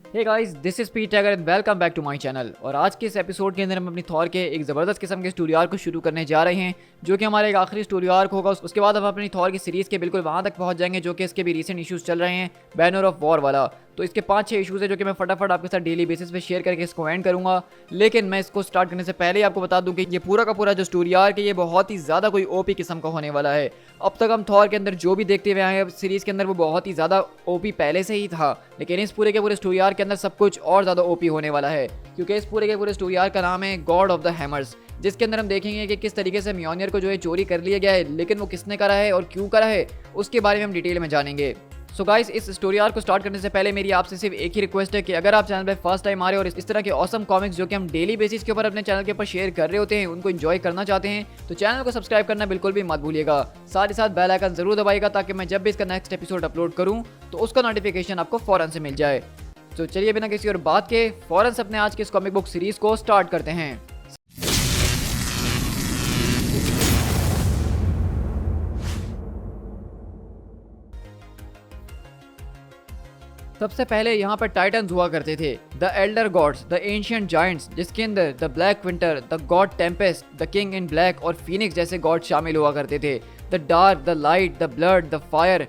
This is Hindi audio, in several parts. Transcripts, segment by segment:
Hey guys, this is Pete Tagger and welcome back to my channel. और आज के इस एपिसोड के अंदर हम अपनी थॉर के एक ज़बरदस्त किस्म के स्टोरी आर्क को शुरू करने जा रहे हैं, जो कि हमारा एक आखिरी स्टोरी आर्क होगा। उसके बाद हम अपनी थॉर की सीरीज़ के बिल्कुल वहाँ तक पहुँच जाएंगे, जो कि इसके भी रीसेंट इशूज़ चल रहे हैं बैनर ऑफ वॉर वाला। तो इसके 5-6 इशूज़ है जो कि मैं फटाफट आपके साथ डेली बेसिस पे शेयर करके इसको एंड करूँगा। लेकिन मैं इसको स्टार्ट करने से पहले आपको बता दूँ कि ये पूरा का पूरा जो स्टोरी आर्क है ये बहुत ही ज़्यादा कोई ओपी किस्म का होने वाला है। अब तक हम थॉर के अंदर जो भी देखते हुए आए हैं सीरीज़ के अंदर वो बहुत ही ज़्यादा ओपी पहले से ही था, लेकिन इस पूरे के पूरे स्टोरी आर्क के अंदर सब कुछ और ज़्यादा ओपी होने वाला है, क्योंकि इस पूरे के पूरे स्टोरी आर्क का नाम है गॉड ऑफ द हैमर्स, जिसके अंदर हम देखेंगे कि किस तरीके से म्योनियर को जो है चोरी कर लिया गया है, लेकिन वो किसने करा है और क्यों करा है उसके बारे में हम डिटेल में जानेंगे। सो गाइस, इस स्टोरी आर्क को स्टार्ट करने से पहले मेरी आपसे सिर्फ एक ही रिक्वेस्ट है कि अगर आप चैनल पे फर्स्ट टाइम आ रहे हो और इस तरह के ऑसम कॉमिक्स जो कि हम डेली बेसिस के ऊपर अपने चैनल के ऊपर शेयर कर रहे होते हैं उनको एंजॉय करना चाहते हैं, तो चैनल को सब्सक्राइब करना बिल्कुल भी मत भूलिएगा। साथ ही साथ बेल आइकन जरूर दबाइएगा ताकि मैं जब भी इसका नेक्स्ट एपिसोड अपलोड करूँ तो उसका नोटिफिकेशन आपको फौरन से मिल जाए। तो चलिए बिना किसी और बात के फौरन से अपने आज के इस कॉमिक बुक सीरीज को स्टार्ट करते हैं। सबसे पहले यहाँ पर टाइटन्स हुआ करते थे, the elder gods, the ancient giants, जिसके अंदर the black winter, the god tempest, the king in black और फीनिक्स जैसे गॉड शामिल हुआ करते थे। The dark, the light, the blood, the fire.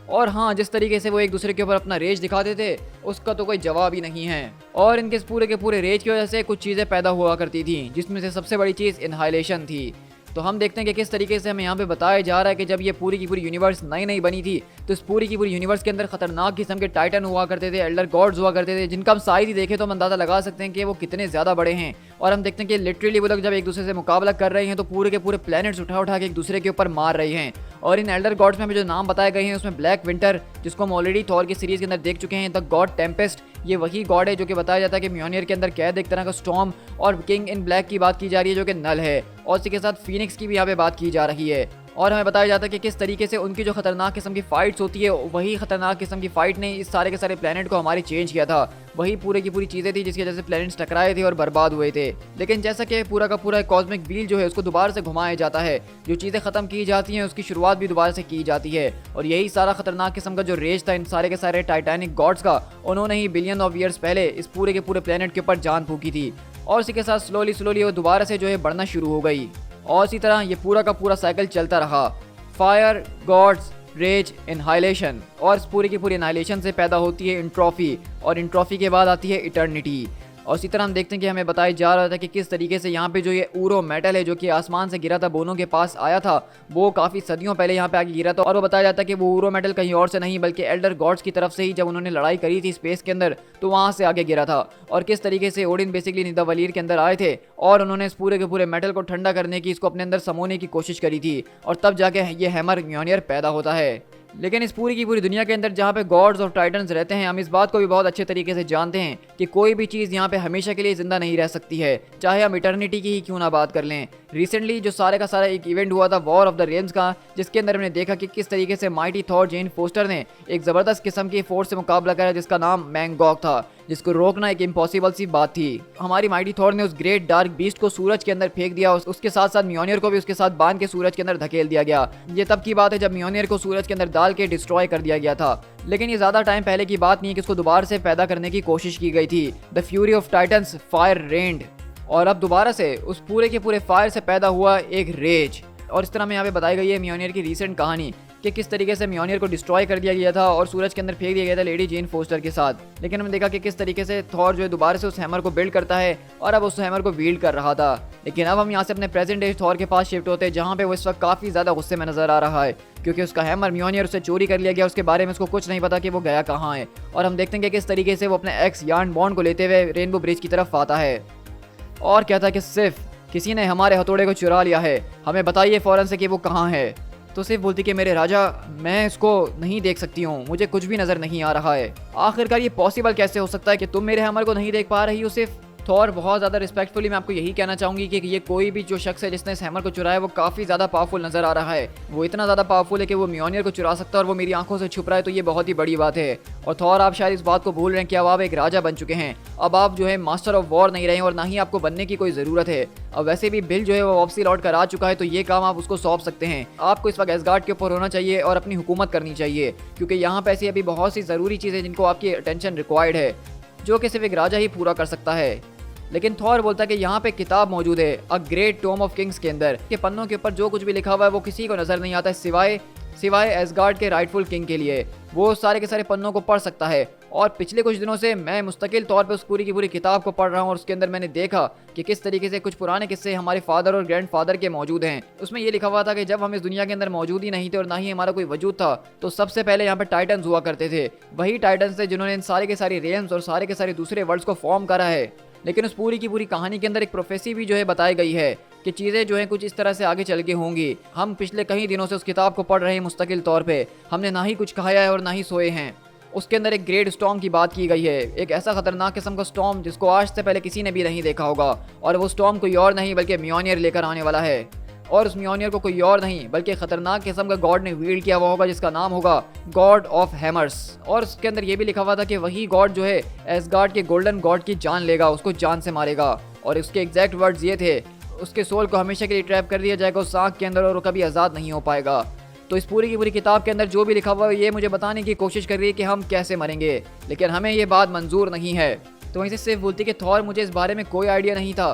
और हाँ, जिस तरीके से वो एक दूसरे के ऊपर अपना रेज दिखाते थे उसका तो कोई जवाब ही नहीं है। और इनके पूरे के पूरे रेज की वजह से कुछ चीज़ें पैदा हुआ करती थी, जिसमें से सबसे बड़ी चीज़ इनहाइलेशन थी। तो हम देखते हैं कि किस तरीके से हमें यहाँ पे बताया जा रहा है कि जब ये पूरी की पूरी यूनिवर्स नई नई बनी थी तो इस पूरी की पूरी यूनिवर्स के अंदर खतरनाक किस्म के टाइटन हुआ करते थे, एल्डर गॉड्स हुआ करते थे, जिनका हम साइज ही देखें तो हम अंदाजा लगा सकते हैं कि वो कितने ज़्यादा बड़े हैं। और हम देखते हैं कि लिटरली वो लोग जब एक दूसरे से मुकाबला कर रहे हैं तो पूरे के पूरे प्लैनेट्स उठा उठा के एक दूसरे के ऊपर मार रहे हैं। और इन एल्डर गॉड्स में हमें जो नाम बताए गए हैं उसमें ब्लैक विंटर, जिसको हम ऑलरेडी थॉर की सीरीज के अंदर देख चुके हैं, द गॉड टेम्पेस्ट, ये वही गॉड है जो कि बताया जाता है कि म्योनियर के अंदर कैद एक तरह का स्टॉर्म। और किंग इन ब्लैक की बात की जा रही है जो कि नल है, और इसी के साथ फीनिक्स की भी यहाँ पे बात की जा रही है। और हमें बताया जाता है कि किस तरीके से उनकी जो खतरनाक किस्म की फाइट्स होती है वही खतरनाक किस्म की फाइट ने इस सारे के सारे प्लेनेट को हमारे चेंज किया था। वही पूरी की पूरी चीज़ें थी जिसकी वजह से प्लैनेट्स टकराए थे और बर्बाद हुए थे। लेकिन जैसा कि पूरा का पूरा कॉस्मिक व्हील जो है उसको दोबारा से घुमाया जाता है, जो चीज़ें ख़त्म की जाती हैं उसकी शुरुआत भी दोबारा से की जाती है। और यही सारा खतरनाक किस्म का जो रेज था इन सारे के सारे टाइटैनिक गॉड्स का, उन्होंने ही बिलियन ऑफ ईयर्स पहले इस पूरे के पूरे प्लेनेट के ऊपर जान फूकी थी। और इसी के साथ स्लोली स्लोली वो दोबारा से जो है बढ़ना शुरू हो गई। और इसी तरह ये पूरा का पूरा साइकिल चलता रहा, फायर, गॉड्स, रेज, इनहाइलेशन। और इस पूरी की पूरी इनहाइलेशन से पैदा होती है इंट्रॉफी, और इंट्रॉफी के बाद आती है इटर्निटी। और इसी तरह हम देखते हैं कि हमें बताया जा रहा था कि किस तरीके से यहाँ पे जो ये ऊरो मेटल है जो कि आसमान से गिरा था, बोनों के पास आया था, वो काफ़ी सदियों पहले यहाँ पे आके गिरा था। और वो बताया जाता है कि वो ऊरो मेटल कहीं और से नहीं बल्कि एल्डर गॉड्स की तरफ से ही जब उन्होंने लड़ाई करी थी स्पेस के अंदर तो वहाँ से आगे गिरा था। और किस तरीके से ओडिन बेसिकली निदावलीर के अंदर आए थे और उन्होंने इस पूरे के पूरे मेटल को ठंडा करने की, इसको अपने अंदर समोने की कोशिश करी थी, और तब जाके ये हैमर म्योनियर पैदा होता है। लेकिन इस पूरी की पूरी दुनिया के अंदर जहाँ पे गॉड्स और टाइटन्स रहते हैं, हम इस बात को भी बहुत अच्छे तरीके से जानते हैं कि कोई भी चीज़ यहाँ पे हमेशा के लिए जिंदा नहीं रह सकती है, चाहे हम इटर्निटी की ही क्यों ना बात कर लें। रिसेंटली जो सारे का सारा एक इवेंट हुआ था वॉर ऑफ द रेल्म्स का, जिसके अंदर हमने देखा कि किस तरीके से माइटी थॉर जेन फोस्टर ने एक ज़बरदस्त किस्म की फोर्स से मुकाबला करा जिसका नाम मैंगॉग था, जिसको रोकना एक इम्पॉसिबल सी बात थी। हमारी माइटी थॉर ने उस ग्रेट डार्क बीस्ट को सूरज के अंदर फेंक दिया, उसके साथ साथ म्योनियर को भी उसके साथ बांध के सूरज के अंदर धकेल दिया गया। ये तब की बात है जब म्योनियर को सूरज के अंदर डाल के डिस्ट्रॉय कर दिया गया था। लेकिन ये ज़्यादा टाइम पहले की बात नहीं है कि इसको दोबारा से पैदा करने की कोशिश की गई थी। The fury of titans, fire rained, और अब दोबारा से उस पूरे के पूरे फायर से पैदा हुआ एक रेज। और इस तरह में यहाँ पे बताई गई है म्योनियर की रीसेंट कहानी कि किस तरीके से म्योनियर को डिस्ट्रॉय कर दिया गया था और सूरज के अंदर फेंक दिया गया था लेडी जेन फोस्टर के साथ। लेकिन हमने देखा कि किस तरीके से थॉर जो है दोबारा से उस हैमर को बिल्ड करता है और अब उस हैमर को वील्ड कर रहा था। लेकिन अब हम यहाँ से अपने प्रेजेंट डे थॉर के पास शिफ्ट होते हैं, जहाँ पे वो इस वक्त काफ़ी ज़्यादा गुस्से में नजर आ रहा है, क्योंकि उसका हैमर म्योनियर उससे चोरी कर लिया गया। उसके बारे में उसको कुछ नहीं पता कि वो गया कहाँ है। और हम देखते हैं कि किस तरीके से वो अपने एक्स यार्न बॉन्ड को लेते हुए रेनबो ब्रिज की तरफ आता है और कहता है कि सिर्फ किसी ने हमारे हथौड़े को चुरा लिया है, हमें बताइए फ़ौरन से कि वो कहाँ है। तो सिर्फ बोलती कि मेरे राजा, मैं इसको नहीं देख सकती हूँ, मुझे कुछ भी नज़र नहीं आ रहा है। आखिरकार ये पॉसिबल कैसे हो सकता है कि तुम मेरे हैमर को नहीं देख पा रही हो सिर्फ। थॉर बहुत ज़्यादा रिस्पेक्टफुली मैं आपको यही कहना चाहूँगी कि ये कोई भी जो शख्स है जिसने इस हैमर को चुराया वो काफ़ी ज़्यादा पावरफुल नज़र आ रहा है। वो इतना ज़्यादा पावरफुल है कि वो म्योनियर को चुरा सकता है और वो मेरी आंखों से छुप रहा है, तो ये बहुत ही बड़ी बात है। और थॉर, आप शायद इस बात को भूल रहे हैं कि अब आप एक राजा बन चुके हैं, अब आप जो है मास्टर ऑफ वॉर नहीं रहे और ना ही आपको बनने की कोई ज़रूरत है। अब वैसे भी बिल जो है वो वापसी लौट कर आ चुका है, तो ये काम आप उसको सौंप सकते हैं। आपको इस वक्त एसगार्ड के ऊपर होना चाहिए और अपनी हुकूमत करनी चाहिए, क्योंकि यहाँ पे ऐसी अभी बहुत सी ज़रूरी चीज़ें जिनको आपकी अटेंशन रिक्वायर्ड है। जो कि सिर्फ एक राजा ही पूरा कर सकता है। लेकिन थॉर बोलता है कि यहाँ पे किताब मौजूद है a great Tomé of Kings के अंदर, के पन्नों के ऊपर जो कुछ भी लिखा हुआ है वो किसी को नजर नहीं आता है सिवाय एसगार्ड के राइटफुल किंग के लिए। वो सारे के सारे पन्नों को पढ़ सकता है। और पिछले कुछ दिनों से मैं मुस्तकिल तौर पे उस पूरी की पूरी किताब को पढ़ रहा हूँ और उसके अंदर मैंने देखा कि किस तरीके से कुछ पुराने किस्से हमारे फादर और ग्रैंडफादर के मौजूद हैं। उसमें ये लिखा हुआ था कि जब हम इस दुनिया के अंदर मौजूद ही नहीं थे और ना ही हमारा कोई वजूद था, तो सबसे पहले यहाँ पे टाइटन्स हुआ करते थे। वही टाइटन्स थे जिन्होंने इन सारे के सारे रेल्म्स और सारे के सारे दूसरे वर्ल्ड्स को फॉर्म करा है। लेकिन उस पूरी की पूरी कहानी के अंदर एक प्रोफेसी भी जो है बताई गई है कि चीज़ें जो हैं कुछ इस तरह से आगे चल के होंगी। हम पिछले कई दिनों से उस किताब को पढ़ रहे हैं मुस्तकिल तौर पे। हमने ना ही कुछ खाया है और ना ही सोए हैं। उसके अंदर एक ग्रेट स्टॉर्म की बात की गई है, एक ऐसा खतरनाक किस्म का स्टॉर्म जिसको आज से पहले किसी ने भी नहीं देखा होगा। और वो स्टॉर्म कोई और नहीं बल्कि म्योनियर लेकर आने वाला है। और उस म्योनियर को कोई और नहीं बल्कि खतरनाक किस्म का गॉड ने वील्ड किया हुआ होगा, जिसका नाम होगा गॉड ऑफ हैमर्स। और उसके अंदर ये भी लिखा हुआ था कि वही गॉड जो है एसगार्ड के गोल्डन गॉड की जान लेगा, उसको जान से मारेगा। और उसके एग्जैक्ट वर्ड्स ये थे, उसके सोल को हमेशा के लिए ट्रैप कर दिया जाएगा उस आग के अंदर और वो कभी आज़ाद नहीं हो पाएगा। तो इस पूरी की पूरी किताब के अंदर जो भी लिखा हुआ है ये मुझे बताने की कोशिश कर रही है कि हम कैसे मरेंगे, लेकिन हमें ये बात मंजूर नहीं है। तो वहीं से सिर्फ बोलती कि थॉर मुझे इस बारे में कोई आइडिया नहीं था।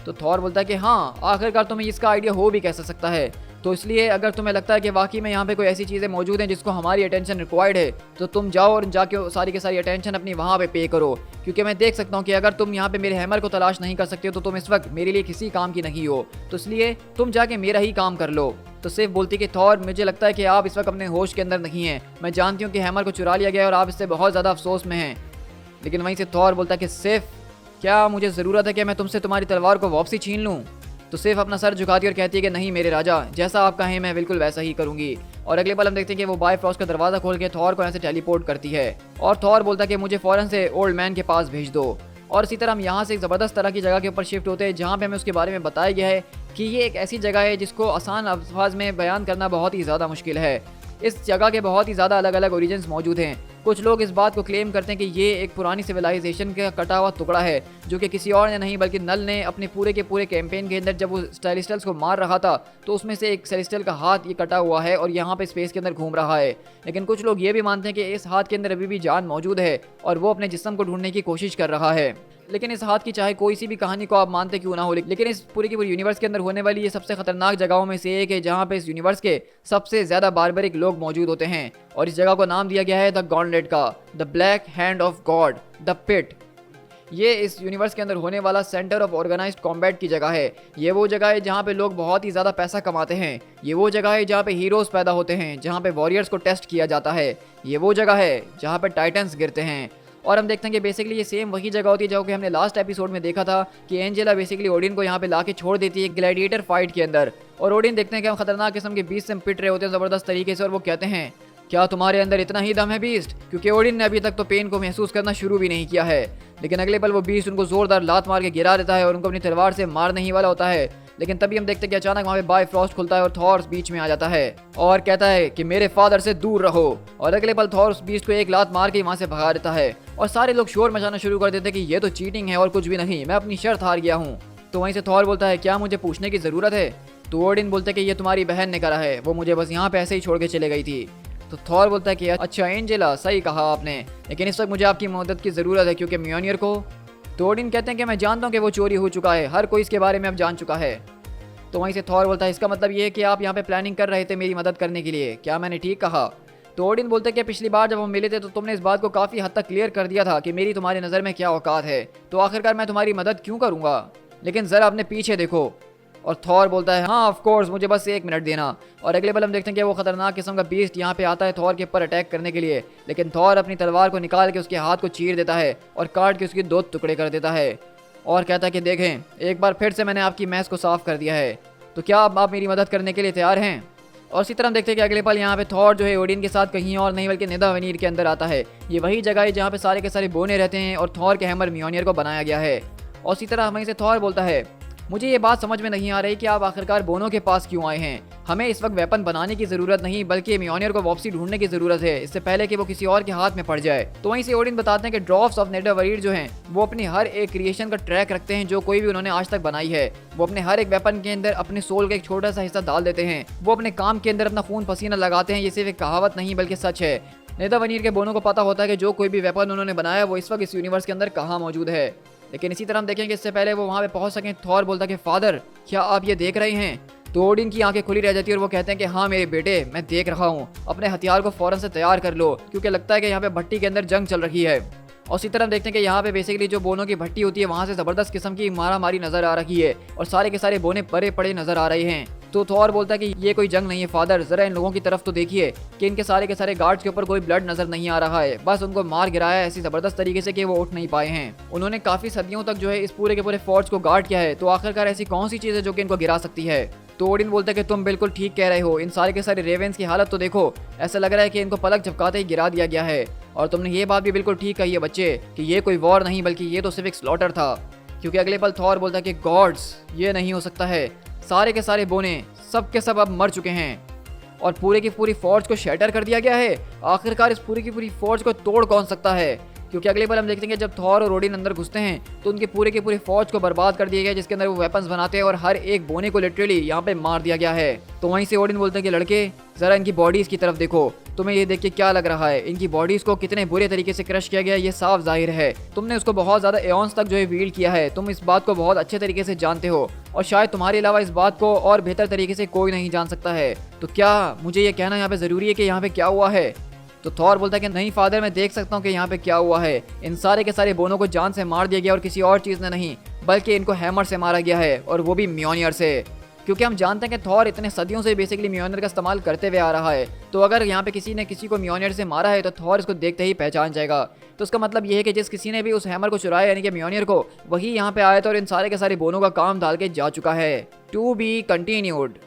तो थॉर बोलता है कि हाँ, आखिरकार तुम्हें इसका आइडिया हो भी कैसे सकता है। तो इसलिए अगर तुम्हें लगता है कि वाकई में यहाँ पे कोई ऐसी चीज़ें मौजूद हैं जिसको हमारी अटेंशन रिक्वायर्ड है, तो तुम जाओ और जाके सारी की सारी अटेंशन अपनी वहाँ पे पे करो। क्योंकि मैं देख सकता हूँ कि अगर तुम यहाँ पे मेरे हैमर को तलाश नहीं कर सकते हो तो तुम इस वक्त मेरे लिए किसी काम की नहीं हो। तो इसलिए तुम जाके मेरा ही काम कर लो। तो सिर्फ बोलती कि थॉर मुझे लगता है कि आप इस वक्त अपने होश के अंदर नहीं हैं। मैं जानती हूँ कि हैमर को चुरा लिया गया और आप इससे बहुत ज़्यादा अफसोस में हैं। लेकिन वहीं से थॉर बोलता है कि सिर्फ क्या मुझे ज़रूरत है कि मैं तुमसे तुम्हारी तलवार को वापसी छीन लूँ। तो सिर्फ अपना सर झुकाती और कहती है कि नहीं मेरे राजा, जैसा आप कहें मैं बिल्कुल वैसा ही करूंगी। और अगले पल हम देखते हैं कि वो बायफ्रॉस्ट का दरवाजा खोल के थॉर को यहाँ से टेलीपोर्ट करती है। और थॉर बोलता है कि मुझे फौरन से ओल्ड मैन के पास भेज दो। और इसी तरह हम यहाँ से एक ज़बरदस्त तरह की जगह के ऊपर शिफ्ट होते हैं जहाँ पे हमें उसके बारे में बताया गया है कि ये एक ऐसी जगह है जिसको आसान अल्फाज में बयान करना बहुत ही ज़्यादा मुश्किल है। इस जगह के बहुत ही ज़्यादा अलग अलग ओरिजिन्स मौजूद हैं। कुछ लोग इस बात को क्लेम करते हैं कि ये एक पुरानी सिविलाइजेशन का कटा हुआ टुकड़ा है, जो कि किसी और ने नहीं बल्कि नल ने अपने पूरे के पूरे कैंपेन के अंदर जब वो सेलेस्टियल्स को मार रहा था तो उसमें से एक सेलेस्टियल का हाथ ये कटा हुआ है और यहाँ पे स्पेस के अंदर घूम रहा है। लेकिन कुछ लोग ये भी मानते हैं कि इस हाथ के अंदर अभी भी जान मौजूद है और वो अपने जिस्म को ढूंढने की कोशिश कर रहा है। लेकिन इस हाथ की चाहे कोई सी भी कहानी को आप मानते क्यों ना हो, लेकिन इस पूरी की पूरी यूनिवर्स के अंदर होने वाली ये सबसे खतरनाक जगहों में से एक है जहाँ पे इस यूनिवर्स के सबसे ज्यादा बारबरिक लोग मौजूद होते हैं। और इस जगह को नाम दिया गया है द गॉन्टलेट का, the black hand of god, the pit. ये इस यूनिवर्स के अंदर होने वाला सेंटर ऑफ ऑर्गेनाइज्ड कॉम्बैट की जगह है। ये वो जगह है जहाँ पे लोग बहुत ही ज़्यादा पैसा कमाते हैं। ये वो जगह है जहाँ पे हीरोज़ पैदा होते हैं, जहाँ पे वॉरियर्स को टेस्ट किया जाता है। ये वो जगह है जहाँ पे टाइटन्स गिरते हैं। और हम देखते हैं कि बेसिकली ये सेम वही जगह होती है जो कि हमने लास्ट एपिसोड में देखा था कि एंजेला बेसिकली ओडिन को यहाँ पे लाके छोड़ देती है ग्लैडिएटर फाइट के अंदर। और ओडिन देखते हैं कि हम खतरनाक किस्म के बीस्ट से पिट रहे होते हैं ज़बरदस्त तरीके से और वो कहते हैं क्या तुम्हारे अंदर इतना ही दम है बीस्ट? क्योंकि ओडिन ने अभी तक तो पेन को महसूस करना शुरू भी नहीं किया है। लेकिन अगले पल वो बीस्ट उनको जोरदार लात मार के गिरा देता है और उनको अपनी तलवार से मारने ही वाला होता है। लेकिन तभी हम देखते हैं कि अचानक वहाँ पे बायफ्रॉस्ट खुलता है और थॉर बीच में आ जाता है और कहता है कि मेरे फादर से दूर रहो। और अगले पल थॉर उस बीस्ट को एक लात मार के वहाँ से भगा देता है और सारे लोग शोर मचाना शुरू कर देते हैं कि ये तो चीटिंग है और कुछ भी नहीं, मैं अपनी शर्त हार गया हूँ। तो वहीं से थॉर बोलता है क्या मुझे पूछने की ज़रूरत है? तो ओडिन बोलते कि ये तुम्हारी बहन ने करा है, वो मुझे बस यहाँ पे ऐसे ही छोड़ के चले गई थी। तो थॉर बोलता है कि अच्छा एंजेला, सही कहा आपने, लेकिन इस वक्त मुझे आपकी मदद की ज़रूरत है क्योंकि म्योनियर को। तो ओडिन कहते हैं कि मैं जानता हूँ कि वो चोरी हो चुका है, हर कोई इसके बारे में अब जान चुका है। तो वहीं से थॉर बोलता है इसका मतलब ये है कि आप यहाँ पे प्लानिंग कर रहे थे मेरी मदद करने के लिए, क्या मैंने ठीक कहा? तो ओडिन बोलते हैं कि पिछली बार जब हम मिले थे तो तुमने इस बात को काफ़ी हद तक क्लियर कर दिया था कि मेरी तुम्हारी नज़र में क्या औकात है, तो आखिरकार मैं तुम्हारी मदद क्यों करूँगा? लेकिन ज़रा अपने पीछे देखो। और थॉर बोलता है हाँ ऑफ कोर्स, मुझे बस 1 मिनट देना। और अगले पल हम देखते हैं कि वो खतरनाक किस्म का बीस्ट यहाँ पे आता है थॉर के ऊपर अटैक करने के लिए। लेकिन थॉर अपनी तलवार को निकाल के उसके हाथ को चीर देता है और काट के उसके 2 टुकड़े कर देता है और कहता है कि देखें एक बार फिर से मैंने आपकी मैस को साफ कर दिया है, तो क्या आप मेरी मदद करने के लिए तैयार हैं? और इसी तरह हम देखते हैं कि अगले पल यहाँ पे थॉर जो है ओडिन के साथ कहीं और नहीं बल्कि निदावेनीर के अंदर आता है। ये वही जगह है जहाँ पे सारे के सारे बोने रहते हैं और थॉर के हैमर म्योनियर को बनाया गया है। और इसी तरह वहीं से थॉर बोलता है मुझे ये बात समझ में नहीं आ रही कि आप आखिरकार बोनों के पास क्यों आए हैं। हमें इस वक्त वेपन बनाने की ज़रूरत नहीं बल्कि म्योनियर को वापसी ढूंढने की ज़रूरत है इससे पहले कि वो किसी और के हाथ में पड़ जाए। तो वहीं से ओडिन बताते हैं कि ड्रॉफ्स ऑफ नेडावेनीर जो हैं वो अपनी हर एक क्रिएशन का ट्रैक रखते हैं जो कोई भी उन्होंने आज तक बनाई है। वो अपने हर एक वेपन के अंदर अपने सोल का एक छोटा सा हिस्सा डाल देते हैं। वो अपने काम के अंदर अपना खून पसीना लगाते हैं। ये सिर्फ एक कहावत नहीं बल्कि सच है। नेता वनीर के बोनों को पता होता है कि जो कोई भी वेपन उन्होंने बनाया वो इस वक्त इस यूनिवर्स के अंदर कहाँ मौजूद है। लेकिन इसी तरह हम देखेंगे इससे पहले वो वहाँ पे पहुंच सकें, थॉर बोलता है कि फादर क्या आप ये देख रहे हैं। तो ओडिन की आंखें खुली रह जाती है और वो कहते हैं कि हाँ मेरे बेटे, मैं देख रहा हूँ, अपने हथियार को फौरन से तैयार कर लो, क्योंकि लगता है कि यहाँ पे भट्टी के अंदर जंग चल रही है। और उसी तरह हम देखते हैं कि यहाँ पे बेसिकली जो बोनों की भट्टी होती है वहाँ से ज़बरदस्त किस्म की मारा मारी नजर आ रही है और सारे के सारे बोने पड़े पड़े नजर आ रहे हैं। तो थॉर बोलता है कि ये कोई जंग नहीं है फादर, जरा इन लोगों की तरफ तो देखिए कि इनके सारे के सारे गार्ड्स के ऊपर कोई ब्लड नजर नहीं आ रहा है, बस उनको मार गिराया है ऐसी जबरदस्त तरीके से कि वो उठ नहीं पाए हैं। उन्होंने काफी सदियों तक जो है इस पूरे के पूरे फोर्ट्स को गार्ड किया है, तो आखिरकार ऐसी कौन सी चीज है जो कि इनको गिरा सकती है। तो ओडिन बोलता है कि तुम बिल्कुल ठीक कह रहे हो, इन सारे के सारे रेवेंस की हालत तो देखो, ऐसा लग रहा है कि इनको पलक झपकाते ही गिरा दिया गया है। और तुमने ये बात भी बिल्कुल ठीक कही है बच्चे कि ये कोई वॉर नहीं बल्कि ये तो सिर्फ एक स्लॉटर था। क्योंकि अगले पल थॉर बोलता है कि गॉड्स, ये नहीं हो सकता है, सारे के सारे बोने सब के सब अब मर चुके हैं और पूरे की पूरी फोर्स को शैटर कर दिया गया है। आखिरकार इस पूरी की पूरी फोर्स को तोड़ कौन सकता है। क्योंकि अगले बार हम देखते हैं कि जब थॉर और ओडिन अंदर घुसते हैं तो उनके पूरे की पूरी फौज को बर्बाद कर दिया गया, जिसके अंदर वो वेपन्स बनाते हैं और हर एक बोने को लिटरली यहाँ पे मार दिया गया है। तो वहीं से ओडिन बोलते हैं कि लड़के जरा इनकी बॉडीज की तरफ देखो, तुम्हें ये देख के क्या लग रहा है, इनकी बॉडीज को कितने बुरे तरीके से क्रश किया गया ये साफ जाहिर है। तुमने उसको बहुत ज्यादा एओन्स तक जो है वील्ड किया है, तुम इस बात को बहुत अच्छे तरीके से जानते हो और शायद तुम्हारे अलावा इस बात को और बेहतर तरीके से कोई नहीं जान सकता है। तो क्या मुझे ये कहना यहाँ पे जरूरी है कि यहाँ पे क्या हुआ है। तो थॉर बोलता है कि नहीं फादर, मैं देख सकता हूँ कि यहाँ पे क्या हुआ है। इन सारे के सारे बोनों को जान से मार दिया गया और किसी और चीज ने नहीं बल्कि इनको हैमर से मारा गया है, और वो भी म्योनियर से। क्योंकि हम जानते हैं कि थॉर इतने सदियों से बेसिकली म्योनियर का इस्तेमाल करते हुए आ रहा है, तो अगर यहाँ पे किसी ने किसी को म्योनियर से मारा है तो थॉर इसको देखते ही पहचान जाएगा। तो उसका मतलब ये है कि जिस किसी ने भी उस हैमर को चुराया यानी कि म्योनियर को, वही यहाँ पे आया था और इन सारे के सारे बोनों का काम डाल के जा चुका है। To be continued.